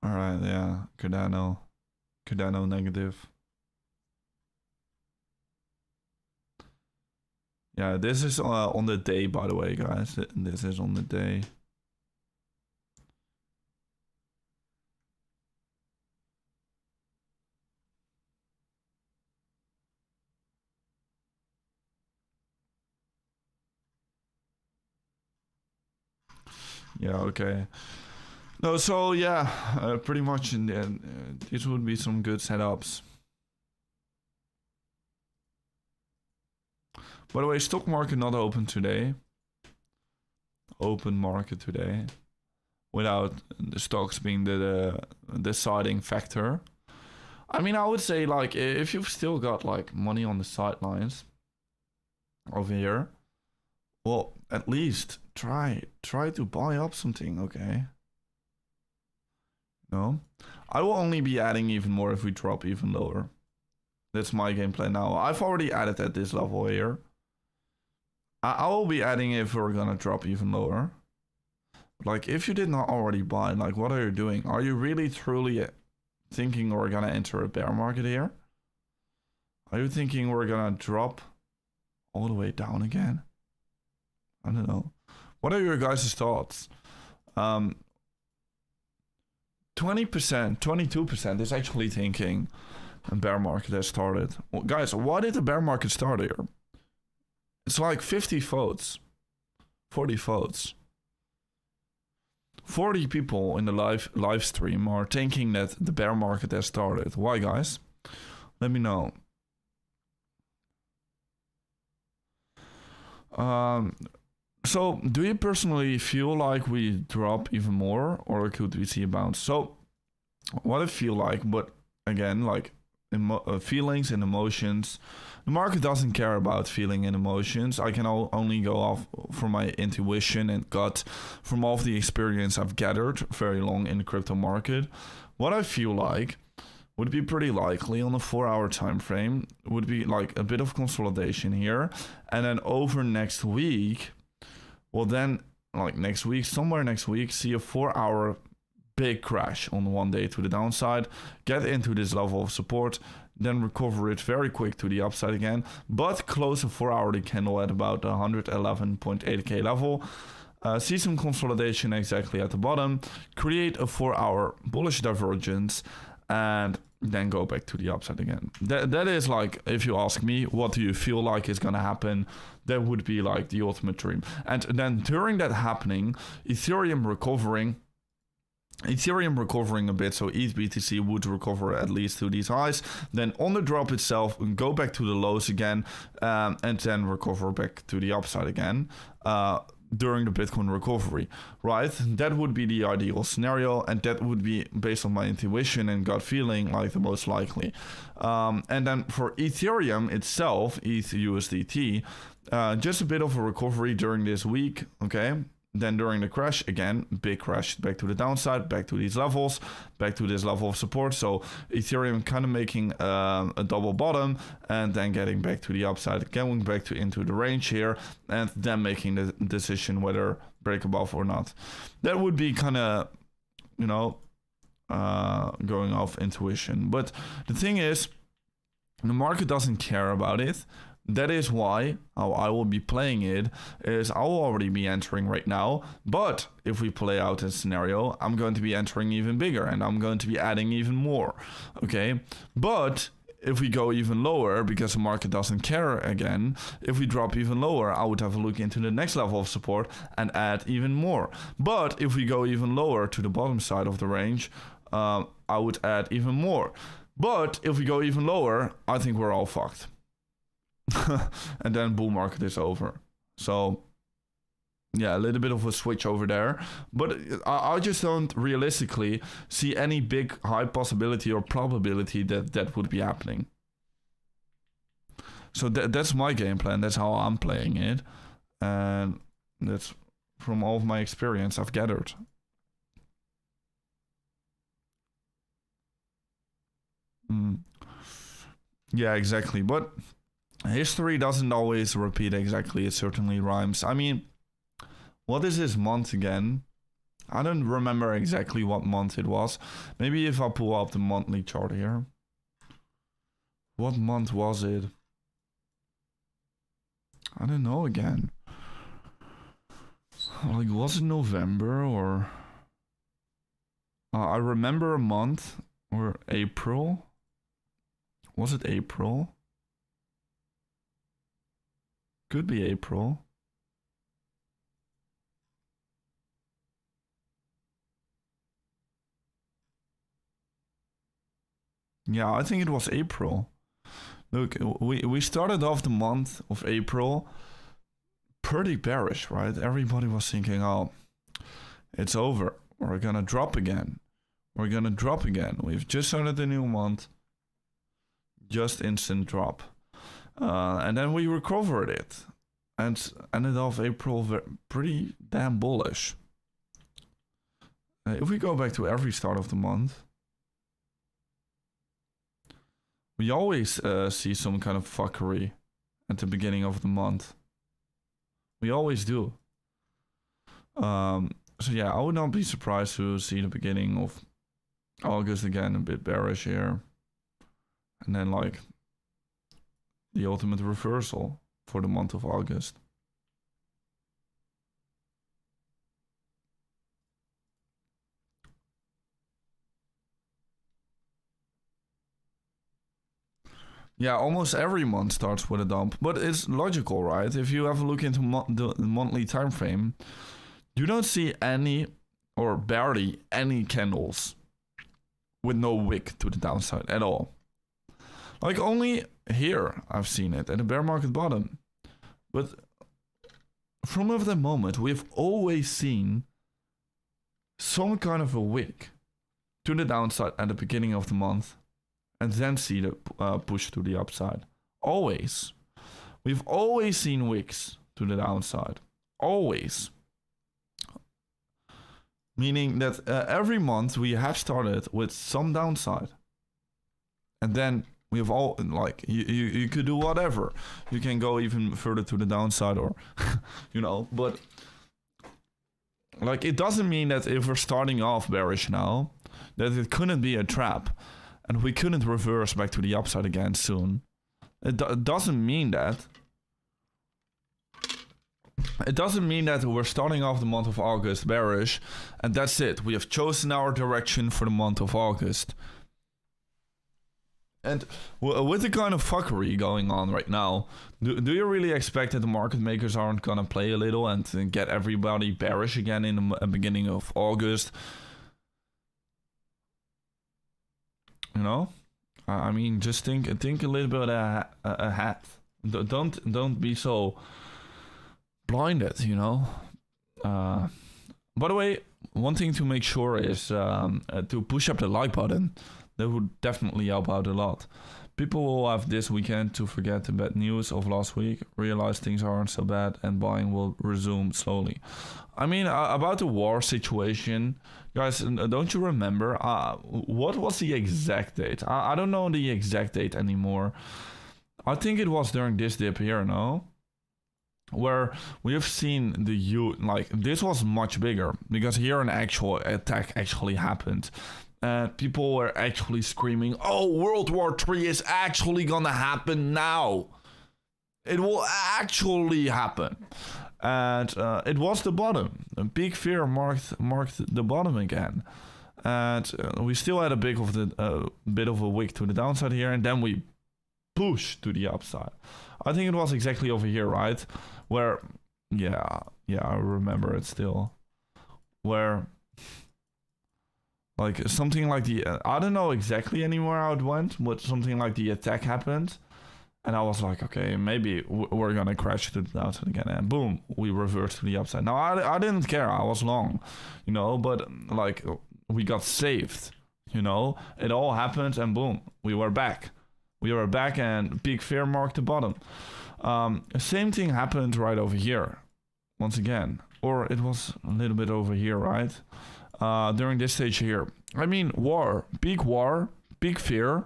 Alright, yeah. Cardano. Cardano negative. Yeah, this is on the day, by the way, guys. This is on the day. Yeah, okay. No, so yeah, pretty much in the end, these would be some good setups. By the way, stock market not open today. Open market today. Without the stocks being the deciding factor. I mean, I would say, like, if you've still got, like, money on the sidelines over here, well, at least try to buy up something, okay? No? I will only be adding even more if we drop even lower. That's my game plan now. I've already added at this level here. I will be adding if we're gonna drop even lower. Like, if you did not already buy, like, what are you doing? Are you really truly thinking we're gonna enter a bear market here? Are you thinking we're gonna drop all the way down again? I don't know. What are your guys' thoughts? 20%, 22% is actually thinking a bear market has started. Well, guys, why did the bear market start here? It's like 50 votes, 40 votes. 40 people in the live stream are thinking that the bear market has started. Why, guys? Let me know. So, do you personally feel like we drop even more, or could we see a bounce? So, what I feel like, but again, like feelings and emotions. The market doesn't care about feeling and emotions. I can only go off from my intuition and gut from all of the experience I've gathered very long in the crypto market. What I feel like would be pretty likely on a 4-hour time frame would be like a bit of consolidation here, and then over next week, well then like next week, somewhere next week, see a 4-hour big crash on one day to the downside, get into this level of support, then recover it very quick to the upside again, but close a 4-hourly candle at about 111.8k level. See some consolidation exactly at the bottom, create a 4-hour bullish divergence, and then go back to the upside again. That is, like, if you ask me, what do you feel like is gonna happen? That would be like the ultimate dream. And then during that happening, Ethereum recovering a bit, so ETH BTC would recover at least to these highs, then on the drop itself go back to the lows again, and then recover back to the upside again during the Bitcoin recovery, right? That would be the ideal scenario, and that would be, based on my intuition and gut feeling, like the most likely. And then for Ethereum itself, ETH USDT, just a bit of a recovery during this week, okay? Then during the crash, again, big crash back to the downside, back to these levels, back to this level of support. So Ethereum kind of making a double bottom and then getting back to the upside, going back into the range here, and then making the decision whether break above or not. That would be kind of, going off intuition. But the thing is, the market doesn't care about it. That is why how I will be playing it is I will already be entering right now. But if we play out a scenario, I'm going to be entering even bigger and I'm going to be adding even more. Okay. But if we go even lower, because the market doesn't care again, if we drop even lower, I would have a look into the next level of support and add even more. But if we go even lower to the bottom side of the range, I would add even more. But if we go even lower, I think we're all fucked. And then bull market is over. So yeah, a little bit of a switch over there, but I just don't realistically see any big high possibility or probability that would be happening. So that's my game plan. That's how I'm playing it, and that's from all of my experience I've gathered. Yeah, exactly. But history doesn't always repeat exactly. It certainly rhymes. I mean, what is this month again? I don't remember exactly what month it was. Maybe if I pull up the monthly chart here. What month was it? I don't know again. Like, was it November or... I remember a month or April. Was it April? Could be April. Yeah, I think it was April. Look, we started off the month of April pretty bearish, right? Everybody was thinking, oh, it's over. We're gonna drop again. We're gonna drop again. We've just started the new month. Just instant drop. And then we recovered it. And ended off April pretty damn bullish. If we go back to every start of the month, we always see some kind of fuckery at the beginning of the month. We always do. So yeah, I would not be surprised to see the beginning of August again a bit bearish here. And then like the ultimate reversal for the month of August. Yeah, almost every month starts with a dump, but it's logical, right? If you have a look into the monthly time frame, you don't see any or barely any candles with no wick to the downside at all. Like only here I've seen it at the bear market bottom. But from that moment, we've always seen some kind of a wick to the downside at the beginning of the month. And then see the push to the upside. Always. We've always seen wicks to the downside. Always. Meaning that every month we have started with some downside. And then we have all, like, you could do whatever. You can go even further to the downside or, you know, but like it doesn't mean that if we're starting off bearish now, that it couldn't be a trap. And we couldn't reverse back to the upside again soon. It doesn't mean that. It doesn't mean that we're starting off the month of August bearish. And that's it. We have chosen our direction for the month of August. And with the kind of fuckery going on right now, do you really expect that the market makers aren't gonna play a little and get everybody bearish again in the beginning of August? You know, I mean, just think a little bit ahead. Don't be so blinded. You know. By the way, one thing to make sure is to push up the like button. That would definitely help out a lot. People will have this weekend to forget the bad news of last week, realize things aren't so bad, and buying will resume slowly. I mean, about the war situation, guys, don't you remember? What was the exact date? I don't know the exact date anymore. I think it was during this dip here, no? Where we have seen like, this was much bigger, because here an actual attack actually happened. People were actually screaming, oh, World War III is actually gonna happen now. It will actually happen. And it was the bottom. A big fear marked the bottom again. And we still had a bit of a wick to the downside here, and then we pushed to the upside. I think it was exactly over here, right? Where, yeah, I remember it still. Where... like something like I don't know exactly anymore how it went, but something like the attack happened. And I was like, okay, maybe we're going to crash to the downside again. And boom, we reversed to the upside. Now, I didn't care. I was long, you know, but like we got saved, you know. It all happened and boom, we were back. We were back and big fear marked the bottom. Same thing happened right over here, once again. Or it was a little bit over here, right? During this stage here. I mean, war, big fear.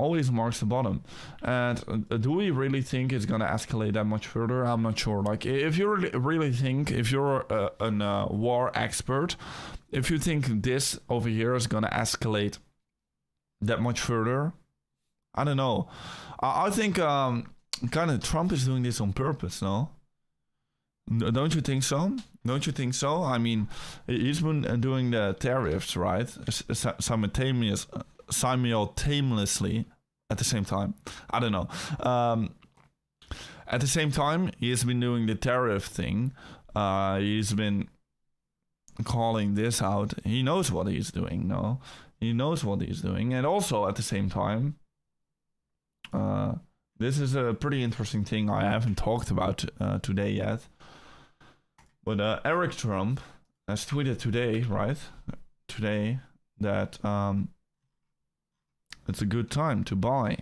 always marks the bottom. And do we really think it's gonna escalate that much further? I'm not sure. Like, if you really think, if you're a war expert, if you think this over here is gonna escalate that much further, I don't know. I think kind of Trump is doing this on purpose, no? Don't you think so? Don't you think so? I mean, he's been doing the tariffs, right? Simultaneously at the same time. I don't know. At the same time, he has been doing the tariff thing. He's been calling this out. He knows what he's doing, no? He knows what he's doing. And also, at the same time, this is a pretty interesting thing I haven't talked about today yet. But Eric Trump has tweeted today, right? Today, that it's a good time to buy.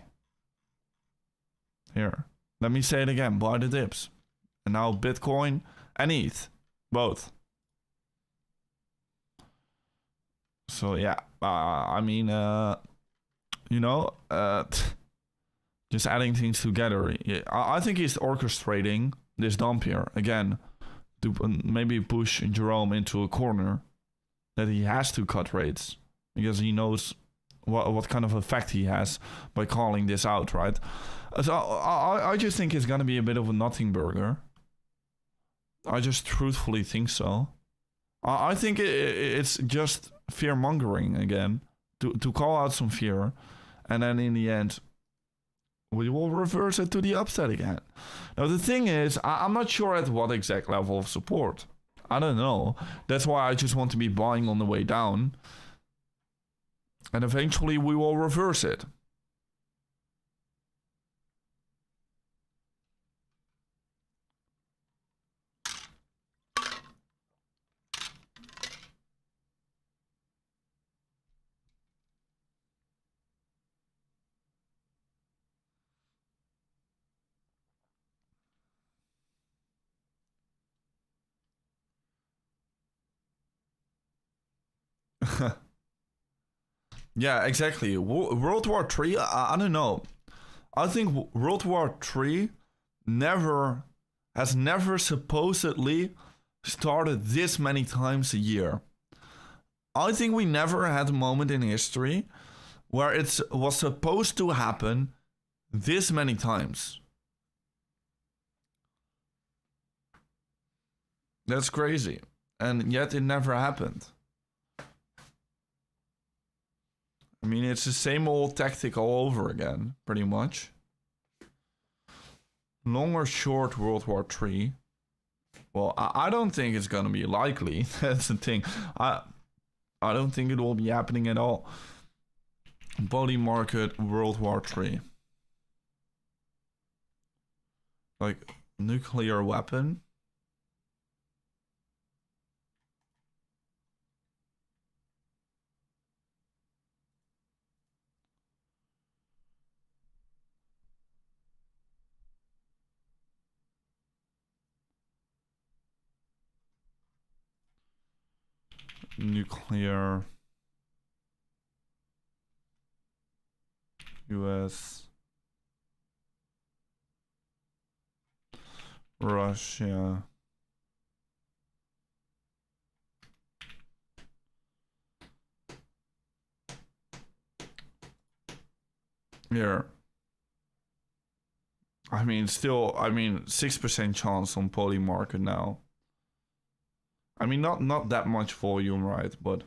Here, let me say it again, buy the dips. And now Bitcoin and ETH, both. So yeah, I mean, just adding things together. Yeah, I think he's orchestrating this dump here, again, to maybe push Jerome into a corner that he has to cut rates because he knows what kind of effect he has by calling this out, right? So I just think it's going to be a bit of a nothing burger. I just truthfully think so. I think it's just fear mongering again to call out some fear, and then in the end we will reverse it to the upside again. Now the thing is, I'm not sure at what exact level of support. I don't know. That's why I just want to be buying on the way down. And eventually we will reverse it. Yeah, exactly. World War III, I don't know. I think World War III has never supposedly started this many times a year. I think we never had a moment in history where it was supposed to happen this many times. That's crazy. And yet it never happened. I mean, it's the same old tactic all over again, pretty much. Long or short World War III? Well, I don't think it's gonna be likely. That's the thing. I don't think it will be happening at all. Body market World War III. Like, nuclear weapon? Nuclear US Russia here. I mean, still, 6% chance on poly market now. I mean, not that much volume, right? But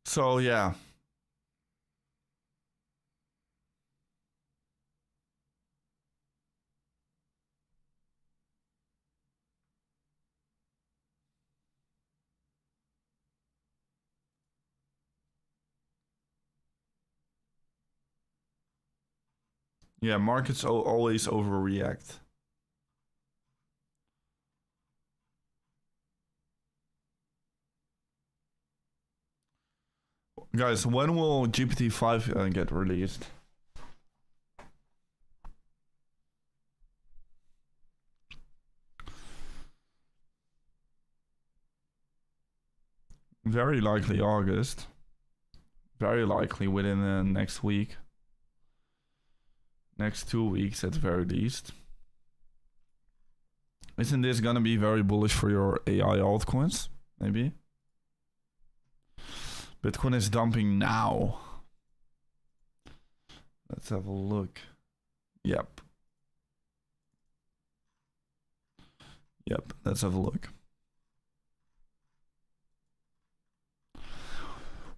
so yeah. Yeah, markets always overreact. Guys, when will GPT-5 get released? Very likely August. Very likely within the next week. Next 2 weeks at the very least. Isn't this gonna be very bullish for your AI altcoins? Maybe. Bitcoin is dumping now. Let's have a look. Yep. Let's have a look.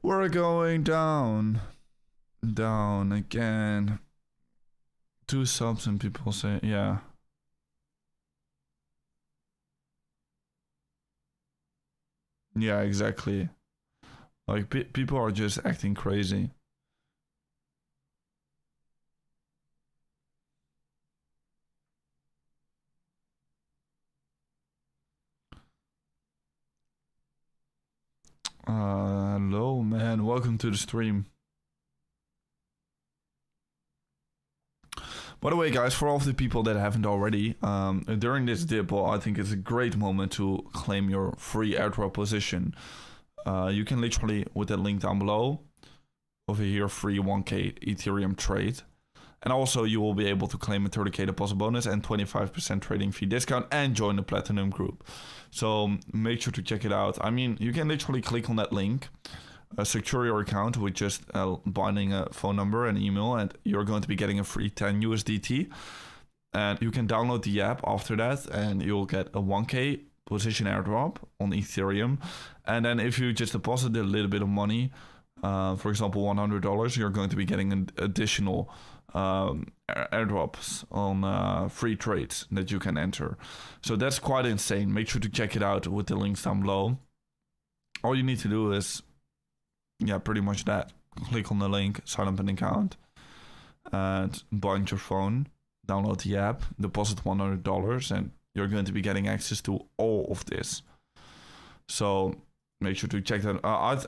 We're going down. Down again. 2 subs and people say, yeah. Yeah, exactly. Like, people are just acting crazy. Hello, man. Welcome to the stream. By the way, guys, for all of the people that haven't already, during this dip, well, I think it's a great moment to claim your free airdrop position. You can literally, with that link down below, over here, free 1k Ethereum trade. And also, you will be able to claim a 30k deposit bonus and 25% trading fee discount and join the Platinum group. So make sure to check it out. I mean, you can literally click on that link, secure your account with just binding a phone number and email, and you're going to be getting a free 10 USDT. And you can download the app after that, and you'll get a 1k position airdrop on Ethereum. And then if you just deposit a little bit of money, for example, $100, you're going to be getting an additional airdrops on free trades that you can enter. So that's quite insane. Make sure to check it out with the links down below. All you need to do is, yeah, pretty much that. Click on the link, sign up an account, and bind your phone, download the app, deposit $100, and you're going to be getting access to all of this. So make sure to check that out.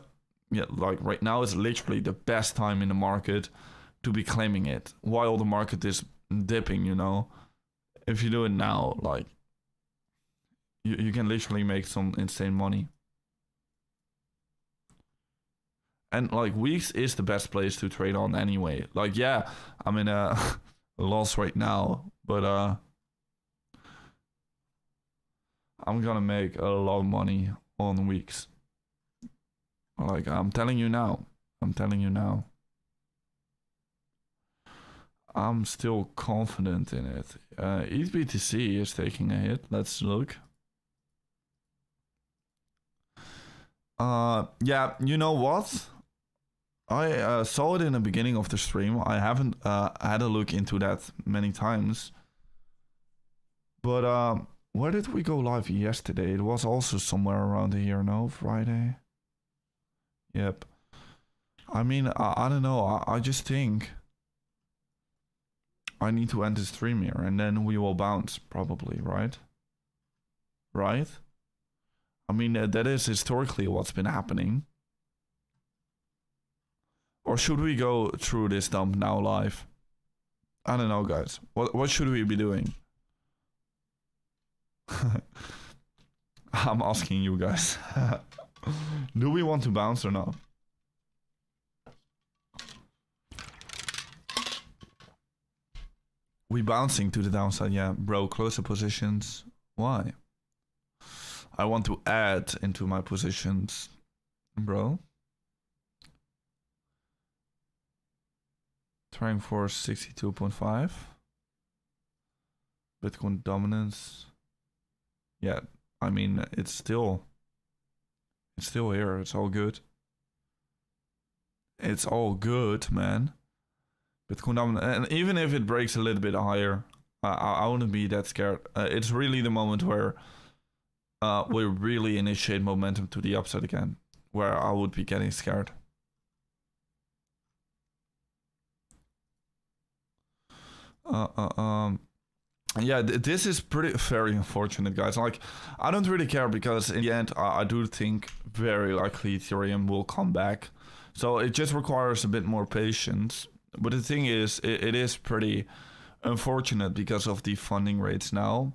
Yeah, like right now is literally the best time in the market to be claiming it while the market is dipping, you know. If you do it now, like, you can literally make some insane money. And like, weeks is the best place to trade on anyway. Like, yeah, I'm in a loss right now, but I'm gonna make a lot of money on weeks. Like, I'm telling you now. I'm still confident in it. ETH-BTC is taking a hit. Let's look. Yeah, you know what? I saw it in the beginning of the stream. I haven't had a look into that many times. But where did we go live yesterday? It was also somewhere around here, no? Friday? Yep. I mean, I don't know. I just think I need to end the stream here, and then we will bounce, probably, right? Right? I mean, that is historically what's been happening. Or should we go through this dump now live? I don't know, guys. What should we be doing? I'm asking you guys. Do we want to bounce or not? We bouncing to the downside, yeah. Bro, closer positions. Why? I want to add into my positions. Bro. Trying for 62.5. Bitcoin dominance. Yeah, I mean, it's still here. It's all good. It's all good, man. Bitcoin dominance, and even if it breaks a little bit higher, I wouldn't be that scared. It's really the moment where we really initiate momentum to the upside again, where I would be getting scared. Yeah, this is very unfortunate, guys. Like, I don't really care, because in the end, I do think very likely Ethereum will come back. So it just requires a bit more patience. But the thing is, it is pretty unfortunate because of the funding rates now.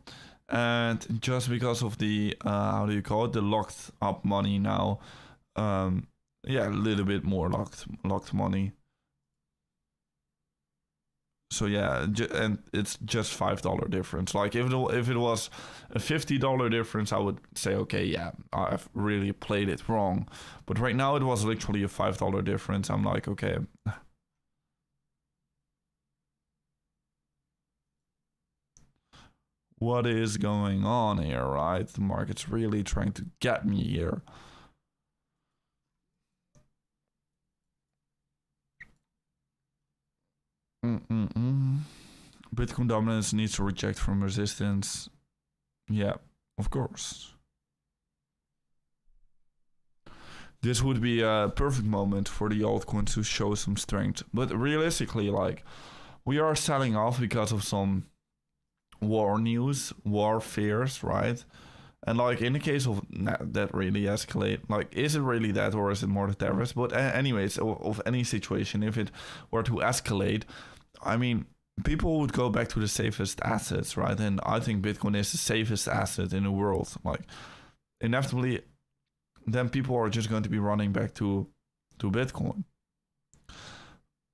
And just because of the, how do you call it, the locked up money now. Yeah, a little bit more locked money. So yeah, and it's just $5 difference. Like if it was a $50 difference, I would say, okay, yeah, I've really played it wrong. But right now it was literally a $5 difference. I'm like, okay. What is going on here, right? The market's really trying to get me here. Bitcoin dominance needs to reject from resistance. Yeah, of course. This would be a perfect moment for the altcoins to show some strength. But realistically, like, we are selling off because of some war news, war fears, right? And like in the case of that really escalate, like is it really that or is it more the tariffs? But anyways, of any situation, if it were to escalate, I mean, people would go back to the safest assets, right? And I think Bitcoin is the safest asset in the world. Like inevitably, then people are just going to be running back to Bitcoin.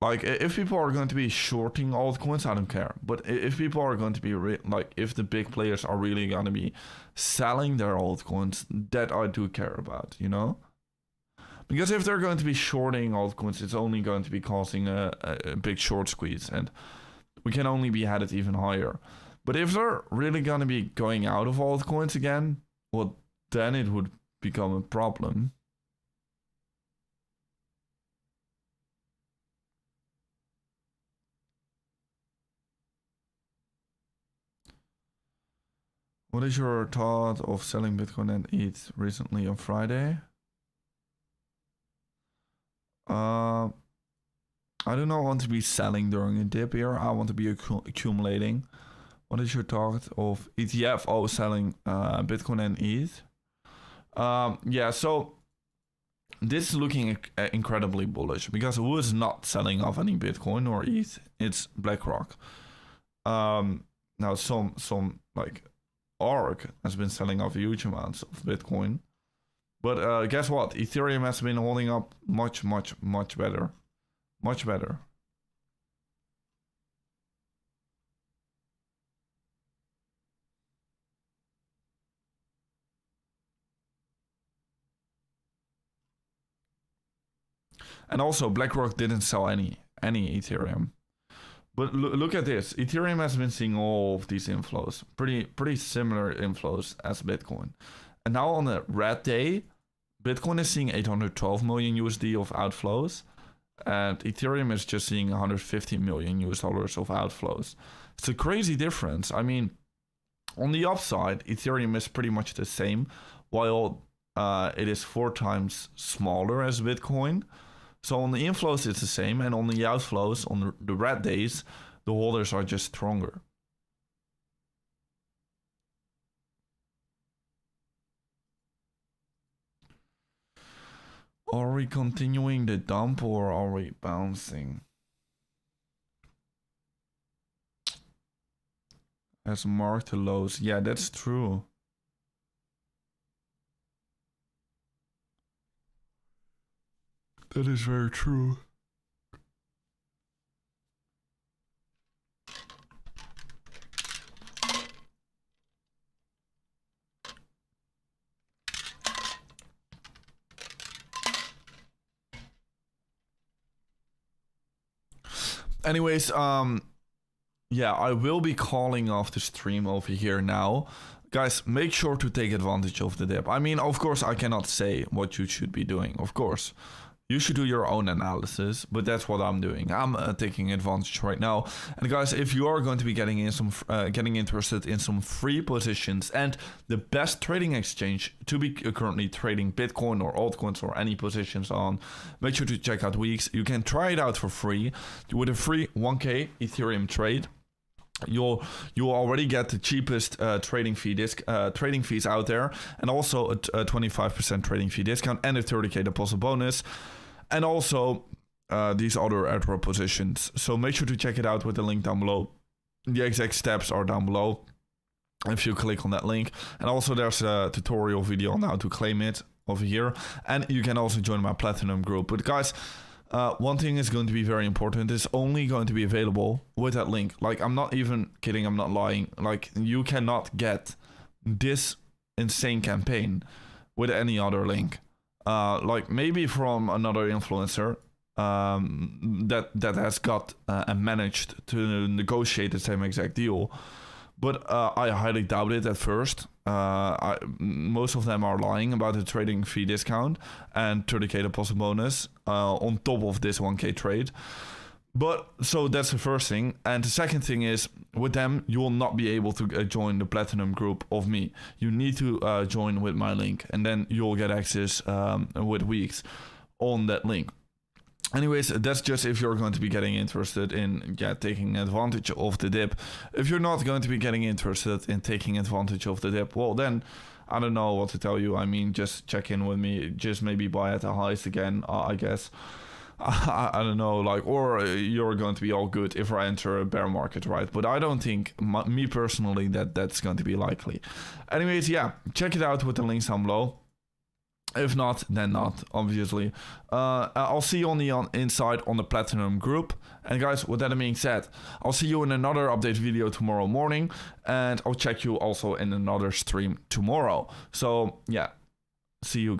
Like, if people are going to be shorting altcoins, I don't care. But if people are going to be, like, if the big players are really going to be selling their altcoins, that I do care about, you know? Because if they're going to be shorting altcoins, it's only going to be causing a big short squeeze. And we can only be headed even higher. But if they're really going to be going out of altcoins again, well, then it would become a problem. What is your thought of selling Bitcoin and ETH recently on Friday? I do not want to be selling during a dip here. I want to be accumulating. What is your thought of ETF? Oh, selling Bitcoin and ETH. Yeah, so this is looking incredibly bullish because who is not selling off any Bitcoin or ETH? It's BlackRock. Now some like ARK has been selling off huge amounts of Bitcoin. But guess what? Ethereum has been holding up much better. Much better. And also, BlackRock didn't sell any Ethereum. But look at this. Ethereum has been seeing all of these inflows. Pretty similar inflows as Bitcoin. And now on a red day, Bitcoin is seeing 812 million USD of outflows. And Ethereum is just seeing 150 million US dollars of outflows. It's a crazy difference. I mean, on the upside, Ethereum is pretty much the same, while it is 4 times smaller as Bitcoin. So on the inflows, it's the same. And on the outflows, on the red days, the holders are just stronger. Are we continuing the dump or are we bouncing? As marked the lows. Yeah, that's true. That is very true. Anyways, yeah, I will be calling off the stream over here now. Guys, make sure to take advantage of the dip. I mean, of course, I cannot say what you should be doing, of course. You should do your own analysis, but that's what I'm doing. I'm taking advantage right now. And guys, if you are going to be getting interested in some free positions and the best trading exchange to be currently trading Bitcoin or altcoins or any positions on, make sure to check out Weeks. You can try it out for free with a free 1K Ethereum trade. You'll already get the cheapest trading fees out there, and also a 25% trading fee discount and a 30K deposit bonus. and also these other airdrop positions. So make sure to check it out with the link down below. The exact steps are down below if you click on that link. And also there's a tutorial video on how to claim it over here. And you can also join my Platinum group. But guys, one thing is going to be very important. It's only going to be available with that link. Like, I'm not even kidding. I'm not lying. Like, you cannot get this insane campaign with any other link. Like maybe from another influencer that has got and managed to negotiate the same exact deal. But I highly doubt it at first. Most of them are lying about the trading fee discount and 30k deposit bonus on top of this 1k trade. But so that's the first thing. And the second thing is, with them, you will not be able to join the Platinum group of me. You need to join with my link, and then you'll get access with weeks on that link. Anyways, that's just if you're going to be getting interested in taking advantage of the dip. If you're not going to be getting interested in taking advantage of the dip, well then, I don't know what to tell you. I mean, just check in with me. Just maybe buy at the highest again, I guess. I don't know, like, or you're going to be all good if I enter a bear market, right? But I don't think, me personally, that's going to be likely. Anyways, yeah, check it out with the links down below. If not, then not, obviously. I'll see you on the inside on the Platinum group. And guys, with that being said, I'll see you in another update video tomorrow morning. And I'll check you also in another stream tomorrow. So, yeah, see you guys.